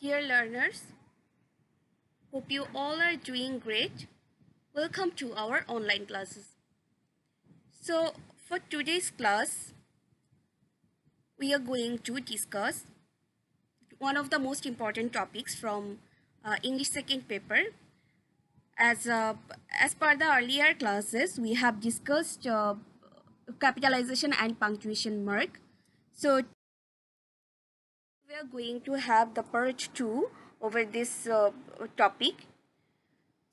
Dear learners, hope you all are doing great. Welcome to our online classes. So, for today's class, we are going to discuss one of the most important topics from English second paper. As per the earlier classes, we have discussed capitalization and punctuation mark. So, we are going to have the part 2 over this topic.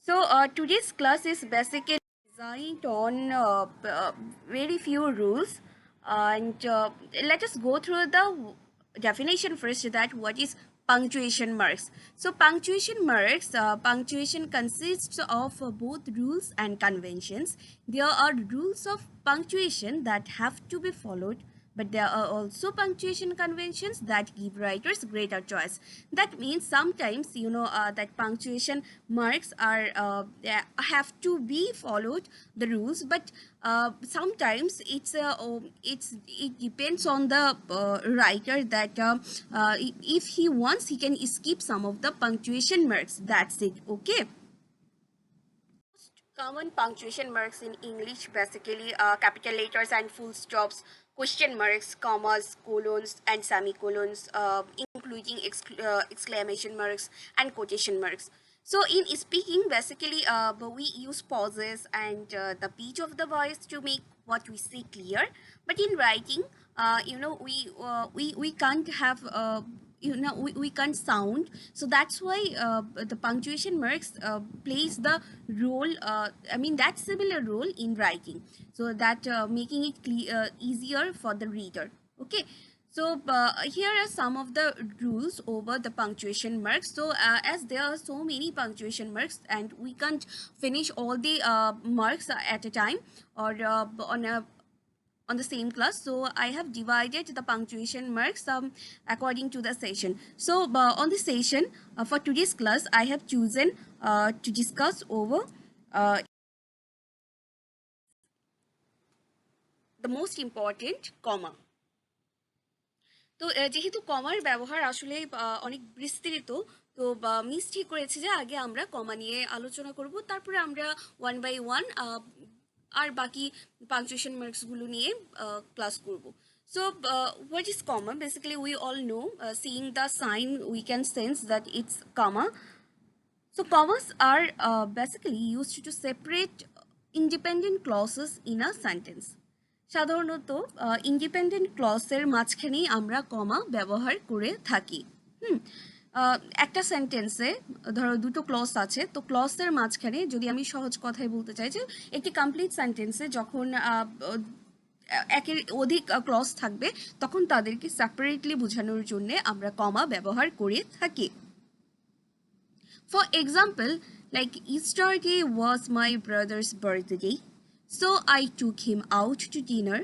So today's class is basically designed on very few rules, and let us go through the definition first. That what is punctuation marks? So punctuation consists of both rules and conventions. There are rules of punctuation that have to be followed, but there are also punctuation conventions that give writers greater choice. That means sometimes that punctuation marks are have to be followed the rules, but sometimes it depends on the writer that if he wants, he can skip some of the punctuation marks. That's it. Okay. Common punctuation marks in English basically capital letters and full stops, question marks, commas, colons, and semicolons, including exclamation marks and quotation marks. So in speaking, basically, we use pauses and the pitch of the voice to make what we say clear. But in writing, we can't have we can't sound, so that's why the punctuation marks plays the role, that similar role in writing, so that making it easier for the reader. Okay. So here are some of the rules over the punctuation marks. So as there are so many punctuation marks and we can't finish all the marks at a time or on the same class, so I have divided the punctuation marks according to the session. So on the session for today's class, I have chosen to discuss over the most important comma. তো যেহেতু কমার ব্যবহার আসলে অনেক বিস্তৃত, তো miss ঠিক করেছে যে আগে আমরা কমা নিয়ে আলোচনা করব, তারপরে আমরা ওয়ান বাই ওয়ান আর বাকি পাংচুয়েশন মার্কসগুলো নিয়ে ক্লাস করব. So what is comma? Basically we all know, seeing the sign we can sense that it's comma. So commas are basically used to separate independent clauses in a sentence. সাধারণত independent ক্লজের মাঝখানেই আমরা কমা ব্যবহার করে থাকি. একটা সেন্টেন্সে ধরো দুটো ক্লজ আছে, তো ক্লজের মাঝখানে যদি আমি সহজ কথায় বলতে চাই যে একটি কমপ্লিট সেন্টেন্সে যখন একের অধিক ক্লজ থাকবে তখন তাদেরকে সেপারেটলি বোঝানোর জন্য আমরা কমা ব্যবহার করে থাকি. For example, like yesterday was my brother's birthday, so I took him out to dinner.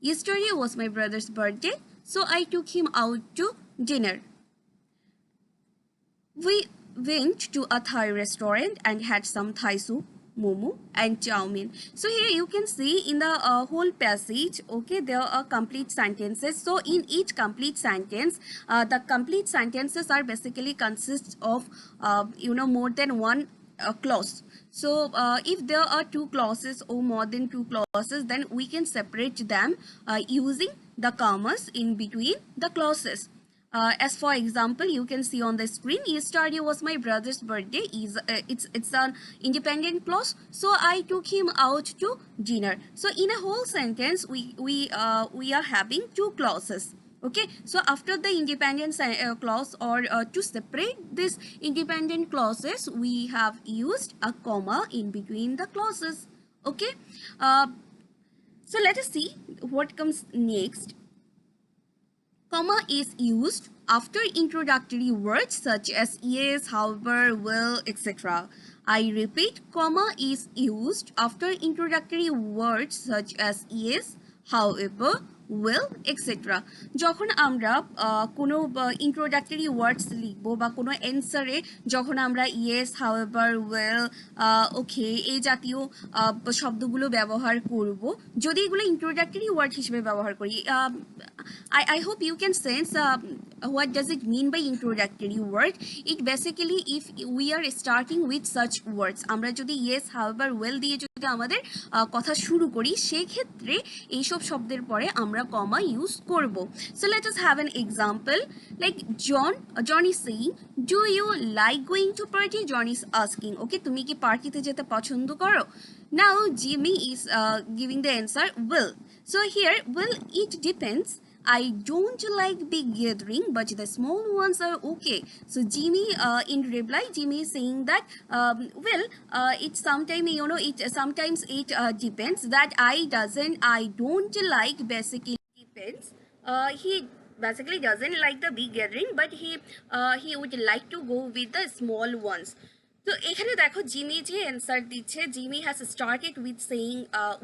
Yesterday was my brother's birthday, so I took him out to dinner. We went to a Thai restaurant and had some Thai soup, momo, and chow mein. So here you can see in the whole passage, okay, there are complete sentences. So in each complete sentence, the complete sentences are basically consists of more than one clause. So if there are two clauses or more than two clauses, then we can separate them using the commas in between the clauses. As for example, you can see on the screen, yesterday was my brother's birthday. It's an independent clause, so I took him out to dinner. So in a whole sentence, we are having two clauses. Okay, so after the independent clause, or to separate these independent clauses, we have used a comma in between the clauses. Okay, so let us see what comes next. Comma is used after introductory words such as yes, however, will, etc. I repeat, comma is used after introductory words such as yes, however, will, etc. যখন আমরা কোনো introductory ওয়ার্ডস লিখবো বা কোনো অ্যান্সারে যখন আমরা yes, however, well, ওকে এই জাতীয় শব্দগুলো ব্যবহার করব, যদি এগুলো ইন্ট্রোডাক্টরি ওয়ার্ড হিসেবে ব্যবহার করি, I hope you can sense what does it mean by introductory word. It basically, if we are starting with such words, আমরা যদি yes, however, well দিয়ে যদি আমাদের কথা শুরু করি, সেই ক্ষেত্রে এইসব শব্দের পরে আমরা কমা ইউজ করব. So let us have an example. Like John is saying, do you like going to party? John is asking, okay, তুমি কি পার্টিতে যেতে পছন্দ করো? Now Jimmy is giving the answer, well. So here, well, it depends. I don't like big gathering, but the small ones are okay. So Jimmy, in reply, Jimmy is saying that, well, it sometimes, sometimes it depends. That I don't like basically depends. He basically doesn't like the big gathering, but he would like to go with the small ones. তো এখানে দেখো Jimmy যে answer দিচ্ছে, Jimmy has started with saying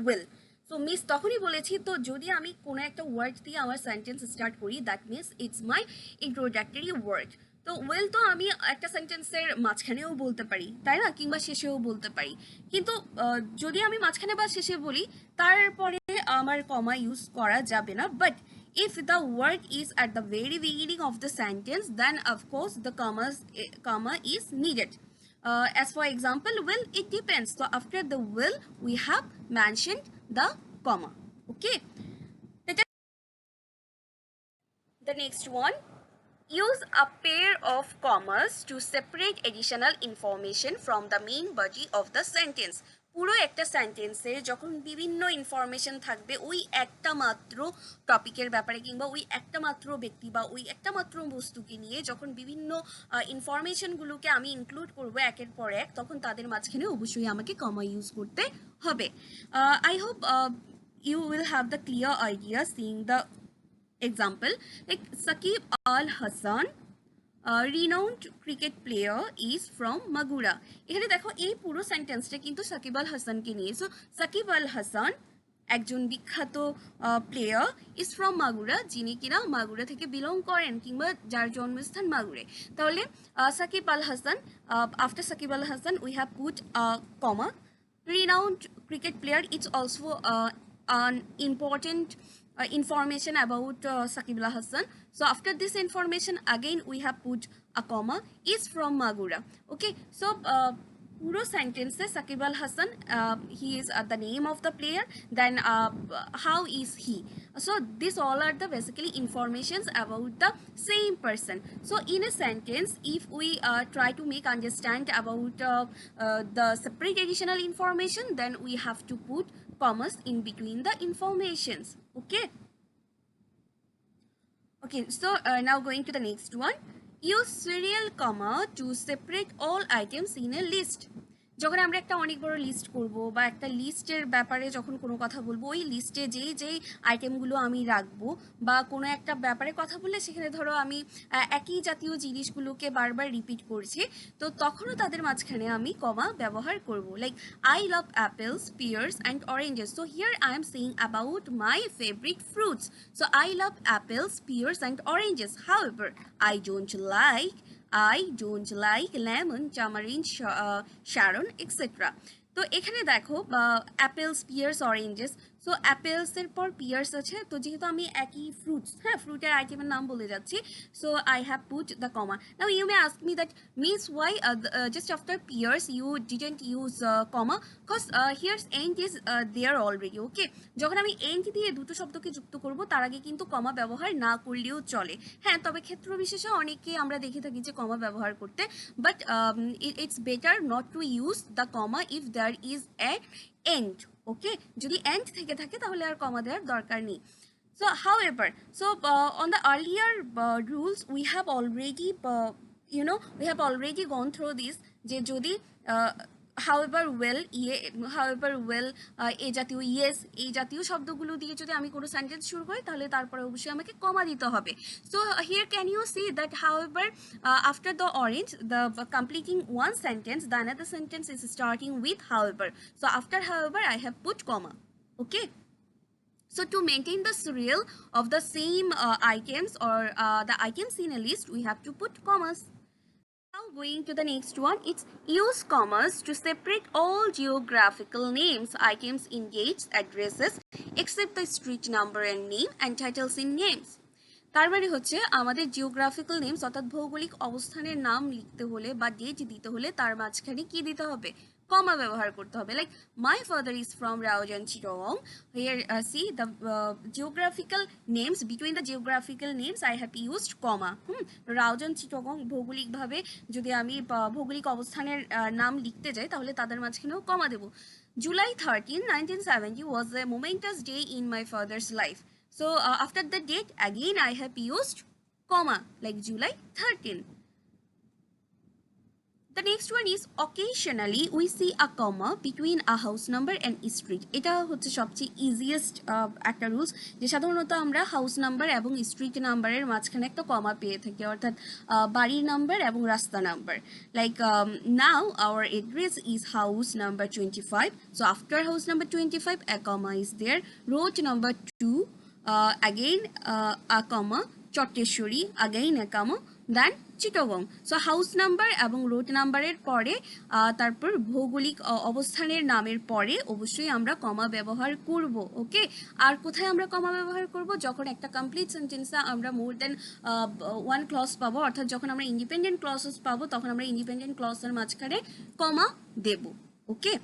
will. So miss তখনই বলেছি, তো যদি আমি কোনো একটা ওয়ার্ড দিয়ে আমার সেন্টেন্স স্টার্ট করি, that means it's my introductory word. তো ওয়েল তো আমি একটা সেন্টেন্সের মাঝখানেও বলতে পারি, তাই না, কিংবা শেষেও বলতে পারি. কিন্তু যদি আমি মাঝখানে বা শেষে বলি, তারপরে আমার কমা ইউজ করা যাবে না. But if the word is at the very beginning of the sentence, then of course the comma is needed. As for example, well, it depends. So after the will, we have mentioned the comma. Okay. The next one, use a pair of commas to separate additional information from the main body of the sentence. পুরো একটা সেন্টেন্সে যখন বিভিন্ন information থাকবে ওই একটা মাত্র টপিকের ব্যাপারে, কিংবা ওই একটা মাত্র ব্যক্তি বা ওই একটা মাত্র বস্তুকে নিয়ে যখন বিভিন্ন ইনফরমেশনগুলোকে আমি ইনক্লুড করব একের পর এক, তখন তাদের মাঝখানে অবশ্যই আমাকে কমা ইউজ করতে হবে. I hope you will have the clear idea seeing the example. Like Sakib Al Hasan, renowned cricket player, is from Magura. এখানে দেখো এই পুরো সেন্টেন্সটা কিন্তু সাকিব আল হাসানকে নিয়ে. সো সাকিব আল হাসান একজন বিখ্যাত প্লেয়ার, ইজ ফ্রম মাগুরা, যিনি কিনা মাগুরা থেকে বিলং করেন কিংবা যার জন্মস্থান মাগুরে. তাহলে Shakib Al Hasan, after Shakib Al Hasan we have put comma. Renowned cricket player, it's also an important information about Sakib Al Hasan. So after this information, again we have put a comma, is from Magura. Okay, so puro sentence Sakib Al Hasan, he is the name of the player, then how is he. So these all are the basically informations about the same person. So in a sentence, if we try to make understand about the separate additional information, then we have to put commas in between the informations. Okay. Okay, so now going to the next one. Use serial comma to separate all items in a list. যখন আমরা একটা অনেক বড় list করব বা একটা লিস্টের ব্যাপারে যখন কোনো কথা বলবো, ওই লিস্টে যেই আইটেমগুলো আমি রাখবো বা কোনো একটা ব্যাপারে কথা বললে সেখানে ধরো আমি একই জাতীয় জিনিসগুলোকে বারবার রিপিট করছি, তো তখনও তাদের মাঝখানে আমি কমা ব্যবহার করব. Like I love apples, pears and oranges. So here I am saying about my favourite fruits. So I love apples, pears and oranges. However I don't like lemon, tamarind, sharon, etc. তো এখানে দেখো apples, pears, oranges. So অ্যাপেলসের পর pears আছে, তো যেহেতু আমি একই fruits, হ্যাঁ, ফ্রুটের আইটেমের নাম বলে যাচ্ছি, so I have put the comma. Now you may ask me that miss why just after pears you didn't use comma, because here's and is there already. Okay, যখন আমি এন্ড দিয়ে দুটো শব্দকে যুক্ত করব তার আগে কিন্তু কমা ব্যবহার না করলেও চলে. হ্যাঁ, তবে ক্ষেত্র বিশেষে অনেকে আমরা দেখে থাকি যে কমা ব্যবহার করতে, but it's better not to use the comma if there is a end. Okay, যদি এন্ড থেকে থাকে তাহলে আর কমা দেওয়ার দরকার নেই. So however, on the earlier rules we have already we have already gone through this, যে যদি however well এই জাতীয় yes এই জাতীয় শব্দগুলো দিয়ে যদি আমি কোনো সেন্টেন্স শুরু করি তাহলে তারপরে অবশ্যই আমাকে কমা দিতে হবে. So here can you see that however after the orange, the completing one sentence, the another sentence is starting with however. So after however I have put comma. Okay. So to maintain the serial of the same items or the items in a list, we have to put commas. Now going to the next one, it's use commas to separate all geographical names, items in dates, addresses, except the street number and name, and titles in names. তার মানে হচ্ছে আমাদের geographical names অর্থাৎ ভৌগোলিক অবস্থানের নাম লিখতে হলে বা ডেট দিতে হলে তার মাঝখানে কি দিতে হবে, কমা ব্যবহার করতে হবে। Like my father is from Raozan Chittagong, here see the geographical names, between the geographical names I have used comma. Raozan Chittagong ভৌগোলিকভাবে যদি আমি ভৌগোলিক অবস্থানের নাম লিখতে যাই তাহলে তাদের মাঝখানেও কমা দেব। July 13, 1970 was a momentous day in my father's life. So after the date, again I have used comma, like July 13. The next one is occasionally we see a comma between a house number and street. এটা হচ্ছে সবচেয়ে easiest একটা rules, যে সাধারণত আমরা house number এবং street নাম্বারের মাঝখানে একটা কমা পেয়ে থাকি, অর্থাৎ বাড়ির নাম্বার এবং রাস্তা number. Like now hour address is house number 25, so after house number 25 a comma is there. Road number 2, again a comma. Chatteshwari, again a comma, then Chittagong. So house number এবং রোড নাম্বারের পরে তারপর ভৌগোলিক অবস্থানের নামের পরে অবশ্যই আমরা কমা ব্যবহার করব। ওকে, আর কোথায় আমরা কমা ব্যবহার করব? যখন একটা কমপ্লিট সেন্টেন্সে আমরা মোর দেন ওয়ান ক্লজ পাবো, অর্থাৎ যখন আমরা ইন্ডিপেন্ডেন্ট ক্লজেস পাবো তখন আমরা ইন্ডিপেন্ডেন্ট ক্লজের মাঝখানে কমা দেব। Okay,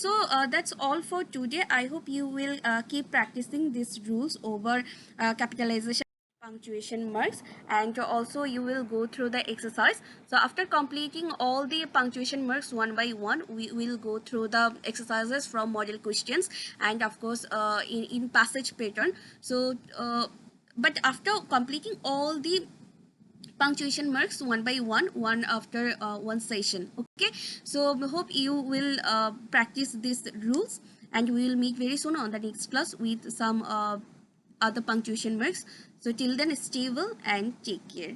so that's all for today. I hope you will keep practicing these rules over capitalization, punctuation marks, and also you will go through the exercise. So after completing all the punctuation marks one by one, we will go through the exercises from model questions and of course in passage pattern. So but after completing all the punctuation marks one by one after one session. Okay, so we hope you will practice these rules, and we will meet very soon on the next class with some other punctuation marks. So till then, stay well and take care.